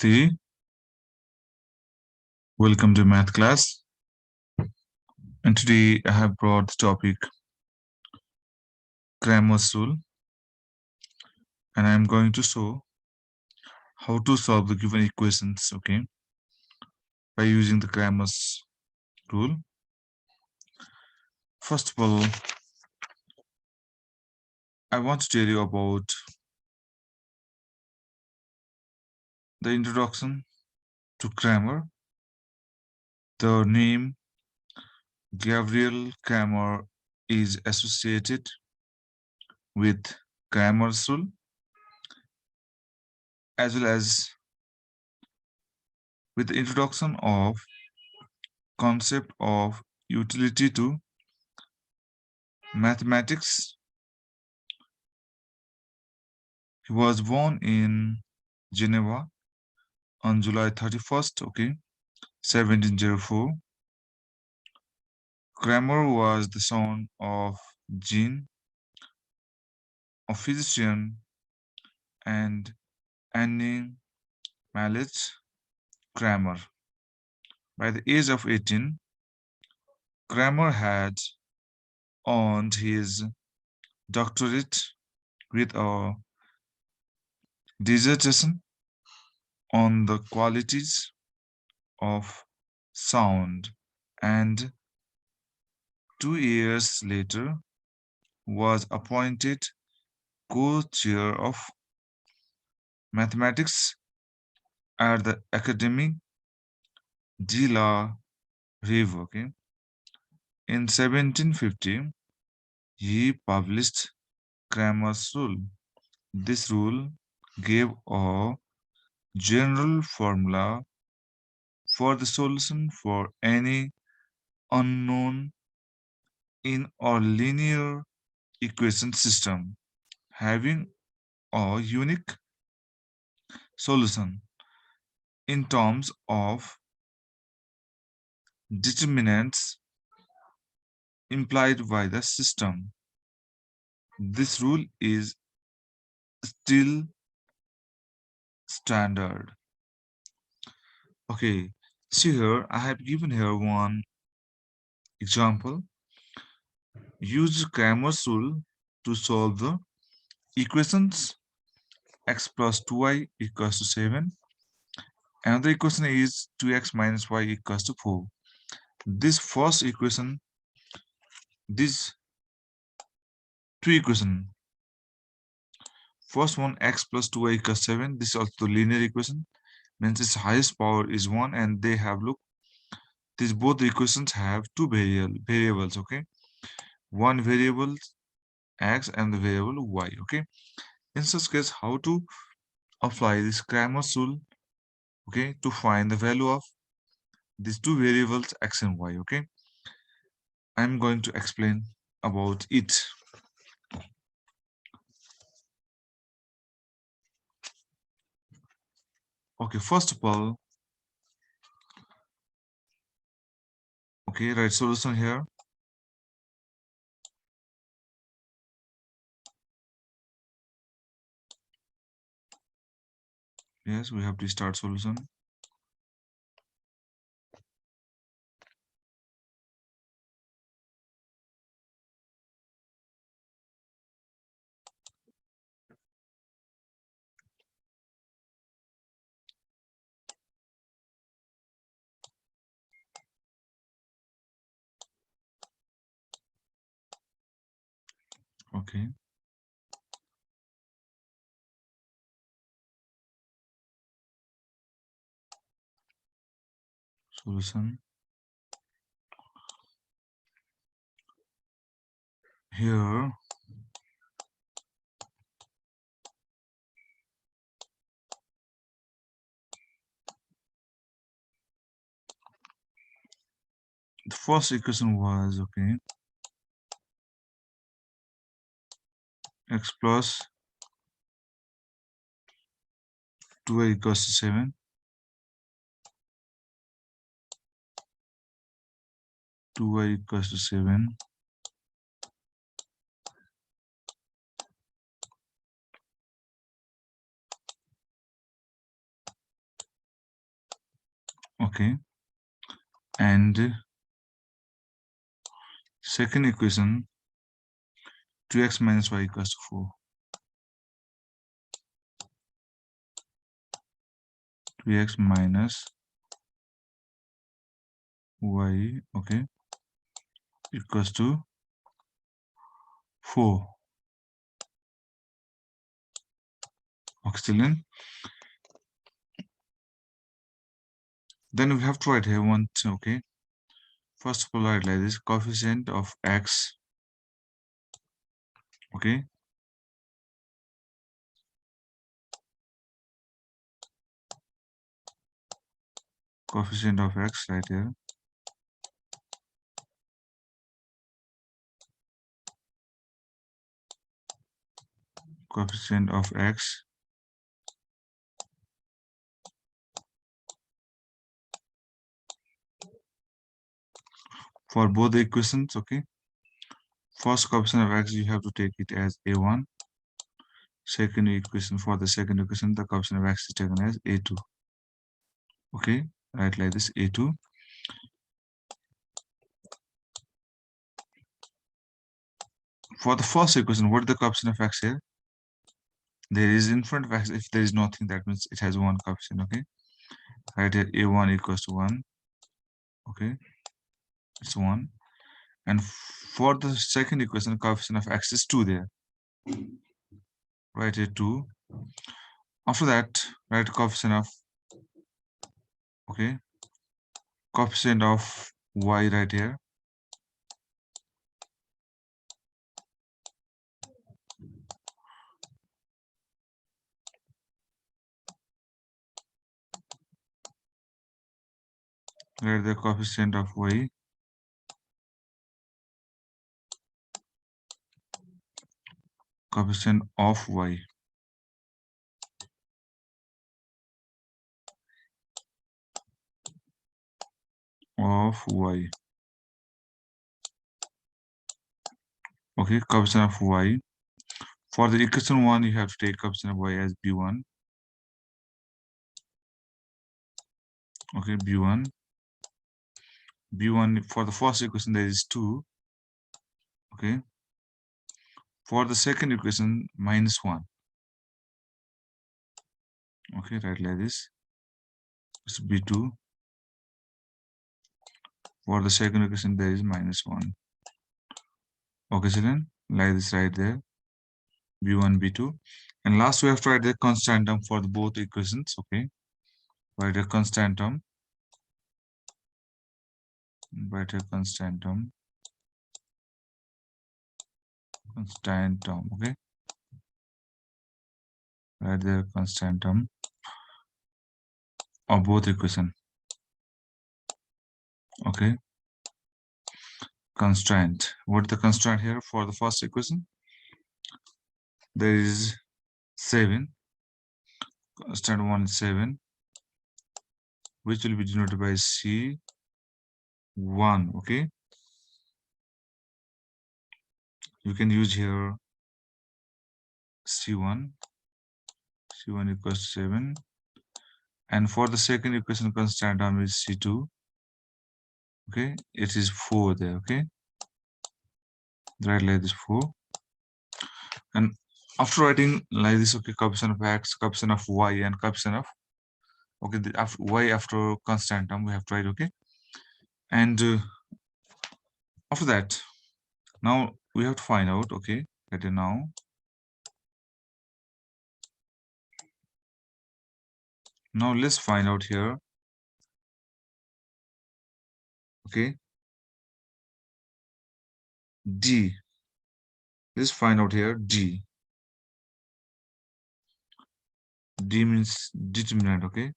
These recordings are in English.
Namaste. Welcome to math class. And today I have brought the topic Cramer's rule, and I am going to show how to solve the given equations, okay, by using the Cramer's rule. First of all, I want to tell you about the introduction to Cramer. The name Gabriel Cramer is associated with Cramer's rule as well as with the introduction of concept of utility to mathematics. He was born in Geneva on July 31st, 1704. Cramer was the son of Jean, a physician, and Annie Mallet Cramer. By the age of 18, Cramer had earned his doctorate with a dissertation on the qualities of sound, and 2 years later was appointed co-chair of mathematics at the Académie de la Rive. In 1750, he published Cramer's rule. This rule gave a general formula for the solution for any unknown in a linear equation system having a unique solution in terms of determinants implied by the system. This rule is still standard. Okay, see here, I have given here one example. Use Cramer's rule to solve the equations x plus 2y equals to 7. Another equation is 2x minus y equals to 4. This first equation, these two equations, first one x plus 2y equals 7, this is also the linear equation, means its highest power is 1, and they have, look, these both the equations have two variables, okay? One variable x and the variable y, okay? In such case, how to apply this Cramer's rule, okay, to find the value of these two variables x and y, okay? I'm going to explain about it. Okay, first of all, okay, write solution here. Yes, we have to start solution. Okay. Solution. Here, the first equation was, okay, x plus 2y equals to 7. 2y equals to 7. Okay, and second equation 2x minus y equals to 4. 2x minus y, okay, equals to 4. Okay, children. Then we have to write here one, okay. First of all, write like this: coefficient of x, okay, coefficient of x right here, coefficient of x for both the equations, okay. First coefficient of x, you have to take it as a1. Second equation, for the second equation, the coefficient of x is taken as a2. Okay, write like this: a2. For the first equation, what is the coefficient of x here? There is in front of x. If there is nothing, that means it has one coefficient. Okay, right here a1 equals to 1. Okay, it's 1. And for the second equation, coefficient of x is 2 there. Right here 2. After that, write coefficient of, okay, coefficient of y right here. Write the coefficient of y, coefficient of y. Of y. Okay, coefficient of y. For the equation 1, you have to take coefficient of y as b1. Okay, b1. b1 for the first equation, there is 2. Okay. For the second equation, minus 1. Okay, write like this. It's b2. For the second equation, there is minus 1. Okay, children, like this right there. b1, b2. And last, we have to write the constant term for the both equations. Okay. Write a constant term. Write a constant term. Constant term. Okay. Write the constant term of both equation. Okay. Constraint. What is the constraint here for the first equation? There is 7. Constant 1 is 7, which will be denoted by C1. Okay. You can use here C1. C1 equals to 7. And for the second equation, constant term is C2. Okay. It is 4 there. Okay. Write like this 4. And after writing like this, okay, coefficient of x, coefficient of y, and coefficient of, okay, the after y after constant term we have to write. Okay. And after that, now we have to find out. Okay, that is now let's find out here. Okay, d. Let's find out here d. D means determinant. Okay,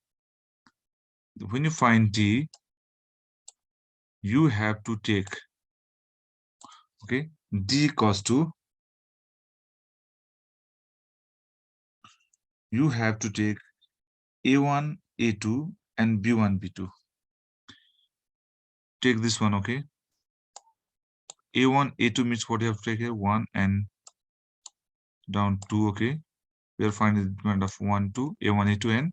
when you find d, you have to take, okay, d equals to, you have to take a1, a2, and b1, b2. Take this one. Okay, a1, a2 means what you have to take here, 1 and down 2. Okay, we are finding the determinant of 1, 2, a1, a2, and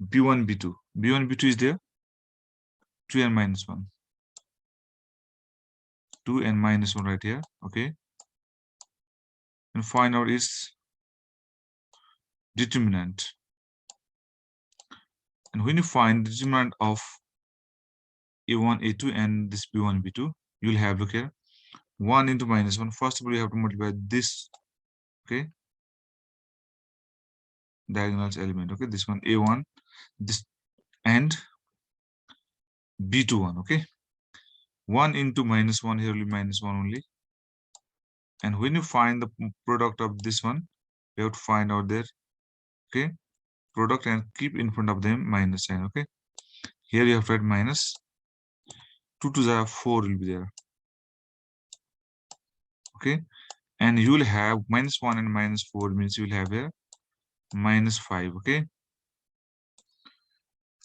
b1, b2. b1, b2 is there. 2n minus 1. 2n minus 1 right here, okay? And find out its determinant. And when you find the determinant of a1, a2, and this b1, b2, you'll have, look here, 1 into minus 1. First of all, you have to multiply this, okay? Diagonal element, okay? This one, a1, this, and b2 one, okay? 1 into minus 1, here will be minus 1 only. And when you find the product of this one, you have to find out their, okay, product and keep in front of them minus sign, okay? Here you have to write minus 2 to the 4 will be there, okay? And you will have minus 1 and minus 4 means you will have a minus 5, okay?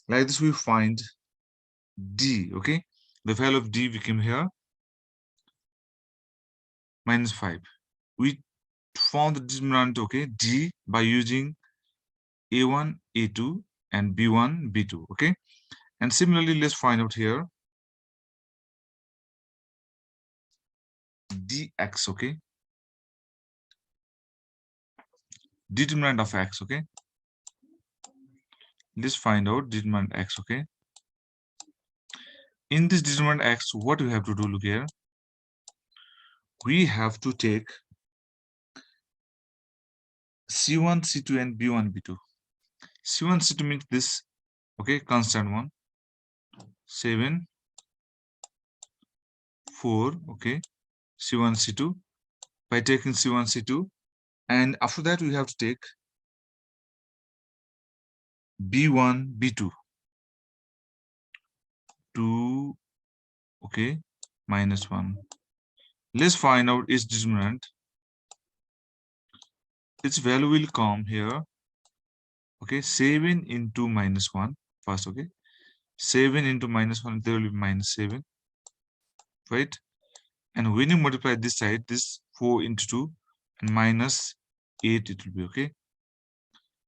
Like this we find D, okay? The value of D became here minus 5. We found the determinant, okay, D by using A1, A2, and B1, B2, okay? And similarly, let's find out here dx, okay? Determinant of x, okay? Let's find out determinant x, okay? In this determinant x, what we have to do, look here. We have to take C1, C2, and B1, B2. C1, C2 means this, okay, constant one. 7, 4, okay? C1, C2. By taking C1, C2, and after that we have to take B1, B2. 2, okay, minus 1. Let's find out its determinant. Its value will come here, okay, 7 into minus 1 first, okay? 7 into minus 1, there will be minus 7, right? And when you multiply this side, this 4 into 2, and minus 8 it will be, okay?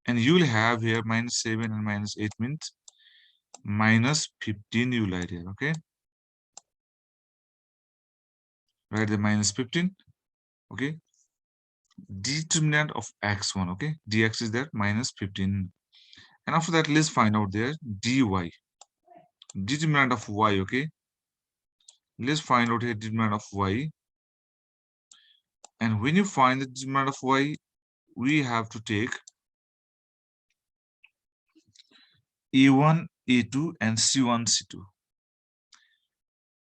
And you will have here minus 7 and minus 8 means minus 15 you will write here, okay? Write the minus 15, okay? Determinant of x1, okay? Dx is that minus 15. And after that, let's find out there dy. Determinant of y, okay? Let's find out here determinant of y. And when you find the determinant of y, we have to take a1, a2, and c1, c2.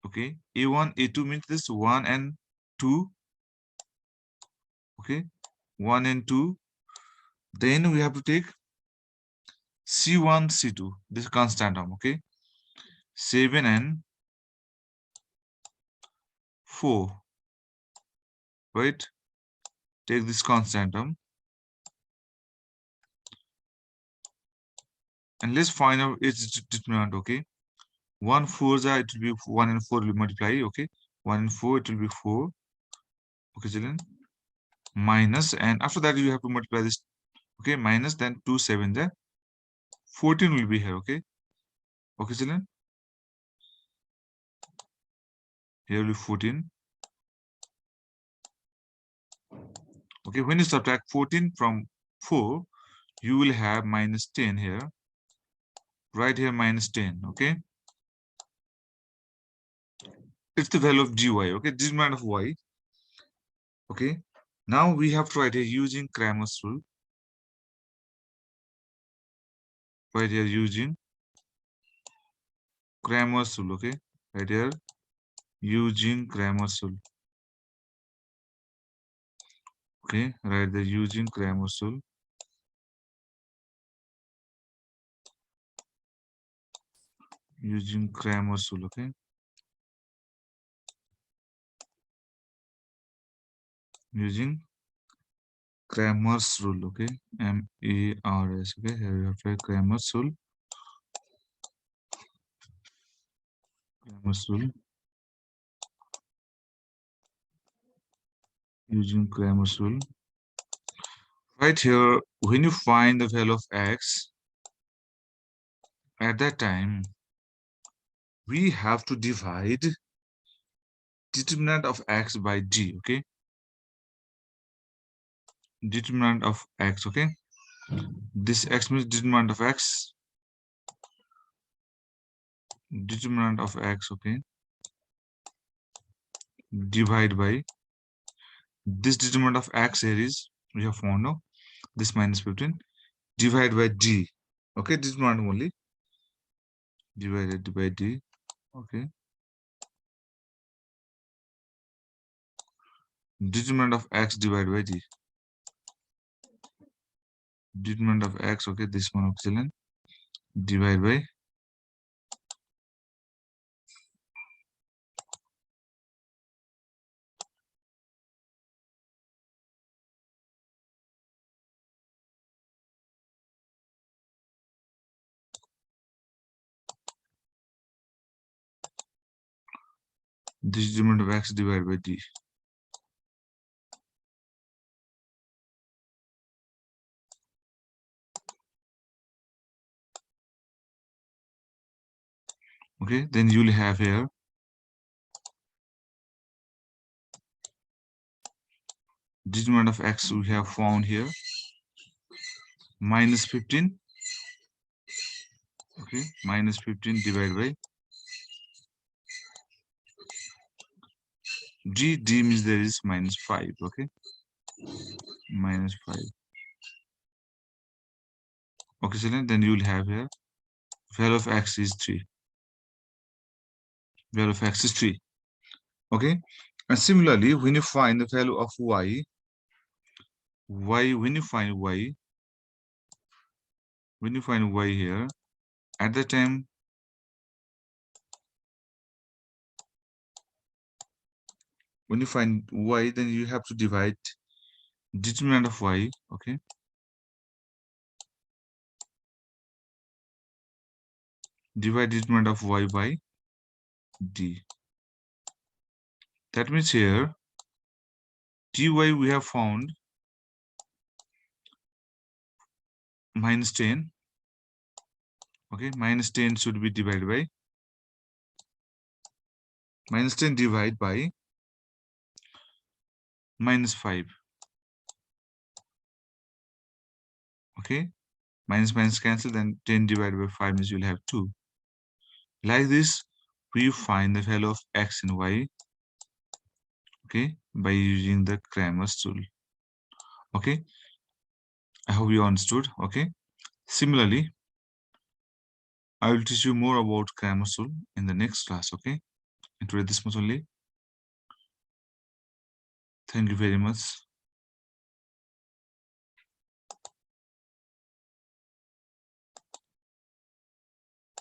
Okay, a1, a2 means this 1 and 2. Okay, 1 and 2. Then we have to take c1, c2. This constant term. Okay, 7 and 4. Right? Take this constant term. And let's find out its determinant. Okay, 1 4 it will be 1 and 4 will multiply. Okay, 1 and 4 it will be 4. Okay, children. Minus, and after that you have to multiply this. Okay, minus, then 2 7 there. 14 will be here. Okay, okay, children. Here will be 14. Okay, when you subtract 14 from 4, you will have minus 10 here. Right here, minus 10. Okay, it's the value of dy. Okay, determinant of y. Okay, now we have to write here using Cramer's rule. Right here using Cramer's rule. Okay, right here using Cramer's rule. Okay, right there using Cramer's rule. Using Cramer's rule. Okay, using Cramer's rule. Okay, M-A-R-S. Okay, here we have to write Cramer's rule. Cramer's rule. Using Cramer's rule. Right here, when you find the value of x, at that time, we have to divide determinant of x by d. Okay, determinant of x. Okay, this x means determinant of x, determinant of x. Okay, divide by this determinant of x here is we have found now this minus 15 divide by d. Okay, determinant only divided by d. Okay, determinant of x divided by d. Determinant of x. Okay, this one excellent. Divide by this determinant of x divided by d. Okay, then you will have here determinant of x we have found here minus 15. Okay, minus 15 divided by d means there is minus 5. Okay, minus 5. Okay, so then you will have here value of x is 3. Value of x is 3. Okay, and similarly when you find the value of when you find y here at the time when you find y, then you have to divide determinant of y. Okay, divide determinant of y by d. That means here dy we have found minus 10. Okay, minus 10 should be divided by minus 10 divided by minus 5. Okay, minus minus cancel, then 10 divided by 5 means you'll have 2. Like this we find the value of x and y. Okay, by using the Cramer's rule. Okay, I hope you understood. Okay, similarly I will teach you more about Cramer's rule in the next class. Okay, and today this much only. Thank you very much.